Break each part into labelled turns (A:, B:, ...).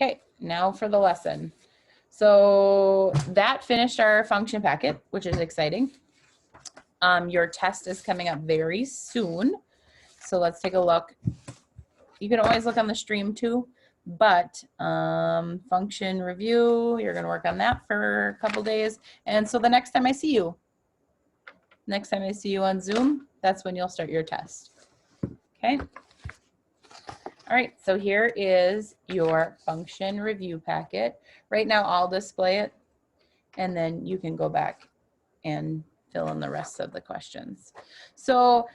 A: Okay, now for the lesson. So that finished our function packet, which is exciting. Your test is coming up very soon. So let's take a look. You can always look on the stream too, but function review, you're gonna work on that for a couple days. And so the next time I see you on Zoom, that's when you'll start your test. Okay. All right, so here is your function review packet. Right now I'll display it and then you can go back and fill in the rest of the questions. So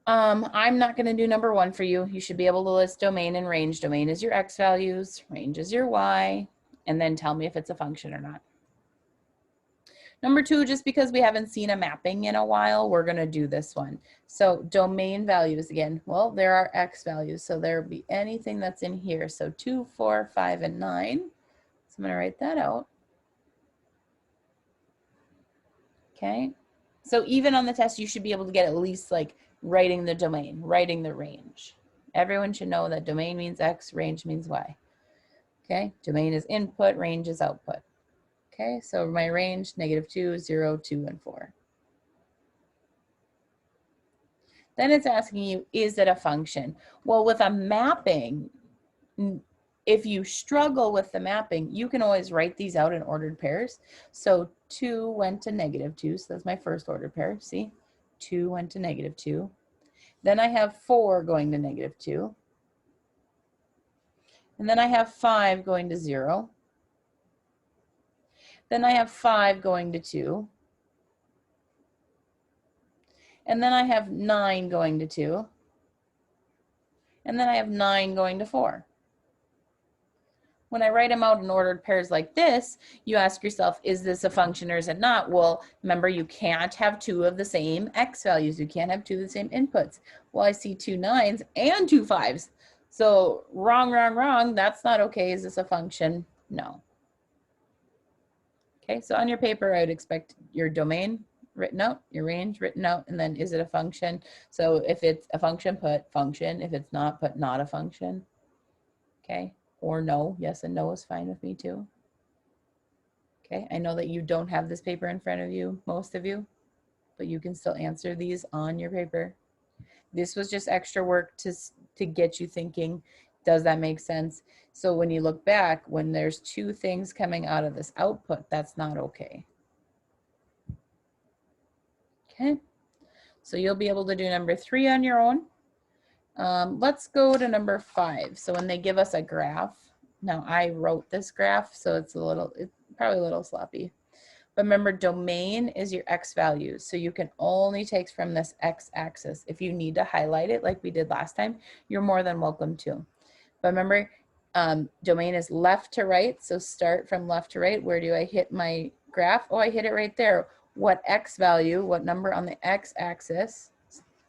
A: I'm not going to do number 1 for you. You should be able to list domain and range. Domain is your X values, range is your Y, and then tell me if it's a function or not. Number 2, just because we haven't seen a mapping in a while, we're going to do this one. So domain values again, well, there are X values, so there will be anything that's in here. So 2, 4, 5, and 9. So I'm going to write that out. Okay. So even on the test, you should be able to get at least like writing the domain, writing the range. Everyone should know that domain means X, range means Y. Okay. Domain is input, range is output. Okay. So my range, -2, 0, 2, and 4. Then it's asking you, is it a function? Well, with a mapping, if you struggle with the mapping, you can always write these out in ordered pairs. So 2 went to -2, so that's my first ordered pair, see? 2 went to -2. Then I have 4 going to -2. And then I have 5 going to 0. Then I have 5 going to 2. And then I have 9 going to 2. And then I have 9 going to 4. When I write them out in ordered pairs like this, you ask yourself, is this a function or is it not? Well, remember, you can't have 2 of the same X values. You can't have 2 of the same inputs. Well, I see 2 9s and 2 5s. So wrong, wrong, wrong. That's not okay. Is this a function? No. Okay, so on your paper, I would expect your domain written out, your range written out, and then is it a function? So if it's a function, put function. If it's not, put not a function. Okay. Or no, yes and no is fine with me too. Okay, I know that you don't have this paper in front of you, most of you, but you can still answer these on your paper. This was just extra work to get you thinking, does that make sense? So when you look back, when there's 2 things coming out of this output, that's not okay. Okay, so you'll be able to do number 3 on your own. Let's go to number 5. So when they give us a graph, now I wrote this graph, so it's probably a little sloppy. But remember, domain is your X values. So you can only take from this X axis. If you need to highlight it like we did last time, you're more than welcome to. But remember, domain is left to right. So start from left to right. Where do I hit my graph? Oh, I hit it right there. What X value, what number on the X axis?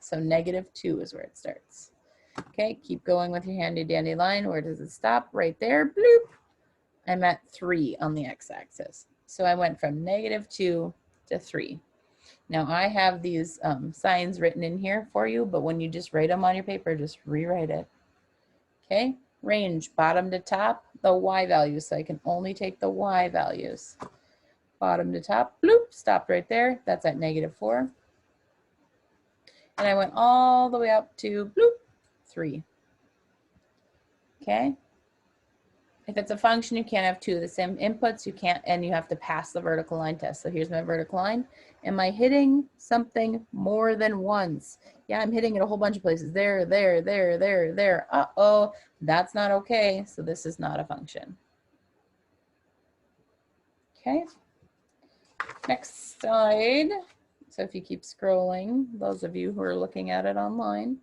A: So -2 is where it starts. Okay, keep going with your handy dandy line. Where does it stop? Right there, bloop. I'm at 3 on the x-axis. So I went from -2 to 3. Now I have these signs written in here for you, but when you just write them on your paper, just rewrite it. Okay, range, bottom to top, the y values. So I can only take the y values. Bottom to top, bloop, stopped right there. That's at -4. And I went all the way up to bloop, 3. Okay. If it's a function, you can't have 2 of the same inputs. You can't, and you have to pass the vertical line test. So here's my vertical line. Am I hitting something more than once? Yeah, I'm hitting it a whole bunch of places. There, there, there, there, there. Uh-oh, that's not okay. So this is not a function. Okay. Next slide. So if you keep scrolling, those of you who are looking at it online,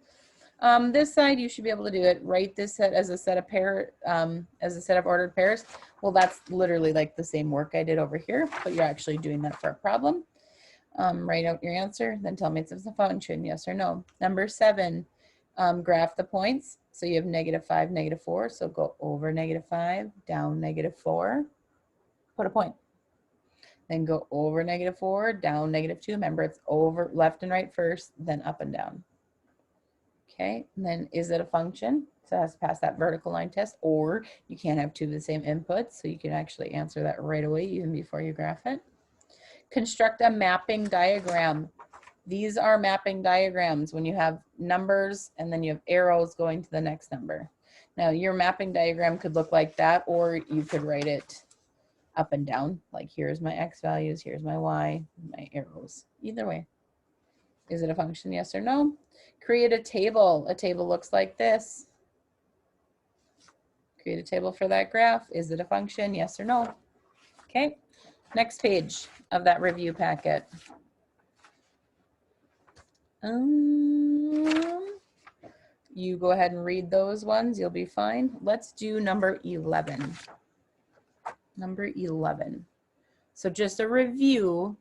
A: this side, you should be able to do it. Write this set as a set of ordered pairs. Well, that's literally like the same work I did over here, but you're actually doing that for a problem. Write out your answer, then tell me if it's a function, yes or no. Number 7, graph the points. So you have -5, -4. So go over -5, down -4, put a point. Then go over -4, down -2. Remember, it's over left and right first, then up and down. Okay, and then is it a function? So it has to pass that vertical line test, or you can't have two of the same inputs, so you can actually answer that right away even before you graph it. Construct a mapping diagram. These are mapping diagrams when you have numbers and then you have arrows going to the next number. Now your mapping diagram could look like that, or you could write it up and down, like here's my X values, here's my Y, my arrows, either way. Is it a function, yes or no? Create a table. A table looks like this. Create a table for that graph. Is it a function, yes or no? Okay, next page of that review packet. You go ahead and read those ones, you'll be fine. Let's do number 11. Number 11. So just a review.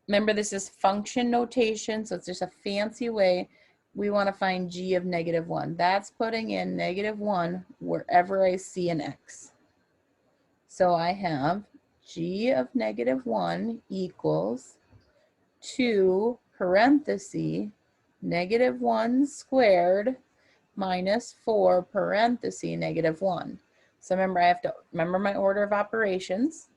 A: Remember, this is function notation, so it's just a fancy way. We want to find g of -1. That's putting in -1 wherever I see an x. So I have g of -1 equals 2 parenthesis -1 squared minus 4 parenthesis -1. So remember, I have to remember my order of operations.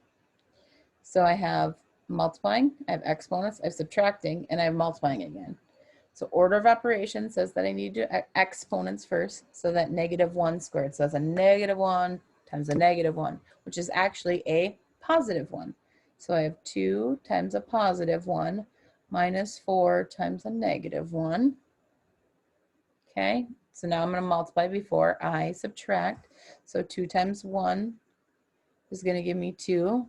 A: So I have multiplying, I have exponents, I have subtracting, and I have multiplying again. So order of operations says that I need to do exponents first, so that -1 squared. So that's a -1 times a -1, which is actually a +1. So I have 2 times a +1 minus 4 times a -1. Okay, so now I'm going to multiply before I subtract. So 2 times 1 is going to give me 2.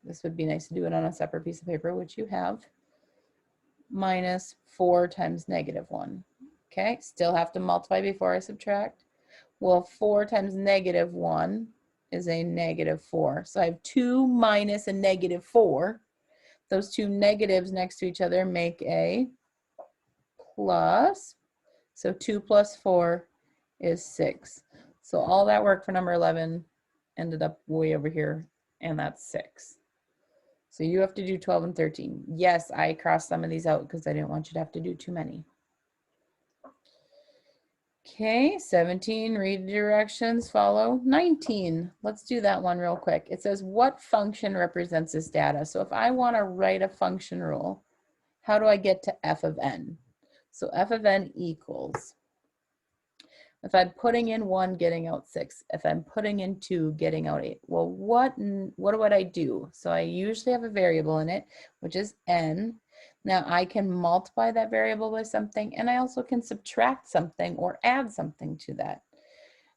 A: This would be nice to do it on a separate piece of paper, which you have. Minus 4 times -1. Okay, still have to multiply before I subtract. Well, 4 times -1 is a -4. So I have 2 minus a -4. Those two negatives next to each other make a plus. So 2 plus 4 is 6. So all that work for number 11 ended up way over here, and that's 6. So you have to do 12 and 13. Yes, I crossed some of these out because I didn't want you to have to do too many. Okay, 17, read directions, follow. 19, let's do that one real quick. It says, what function represents this data? So if I want to write a function rule, how do I get to f of n? So f of n equals, if I'm putting in 1, getting out 6. If I'm putting in 2, getting out 8. Well, what would I do? So I usually have a variable in it, which is n. Now I can multiply that variable by something, and I also can subtract something or add something to that.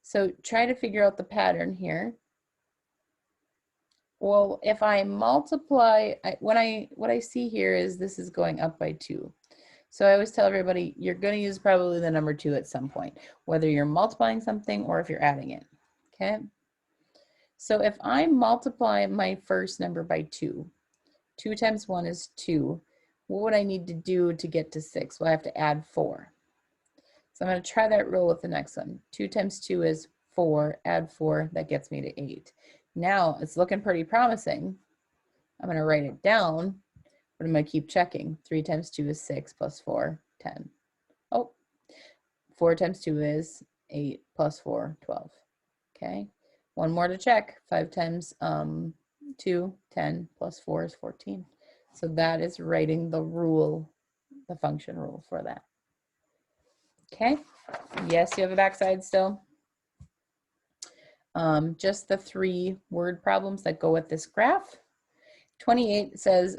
A: So try to figure out the pattern here. Well, if I multiply, what I see here is this is going up by 2. So I always tell everybody, you're going to use probably the number 2 at some point, whether you're multiplying something or if you're adding it, okay? So if I multiply my first number by 2, 2 times 1 is 2. What would I need to do to get to 6? Well, I have to add 4. So I'm going to try that rule with the next one. 2 times 2 is 4, add 4, that gets me to 8. Now it's looking pretty promising. I'm going to write it down. But I'm going to keep checking. 3 times 2 is 6 plus 4, 10. Oh, 4 times 2 is 8 plus 4, 12. Okay, one more to check. 5 times 2, 10 plus 4 is 14. So that is writing the rule, the function rule for that. Okay, yes, you have a backside still. Just the 3 word problems that go with this graph. 28 says,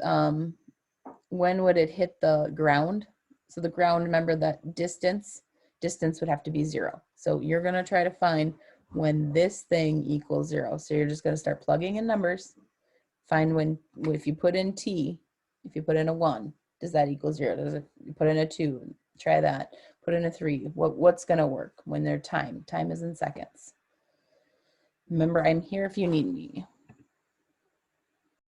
A: when would it hit the ground? So the ground, remember that distance would have to be 0. So you're going to try to find when this thing equals 0. So you're just going to start plugging in numbers. Find when, if you put in t, if you put in a 1, does that equal 0? Does it, you put in a 2, try that. Put in a 3, what's going to work when they're time? Time is in seconds. Remember, I'm here if you need me.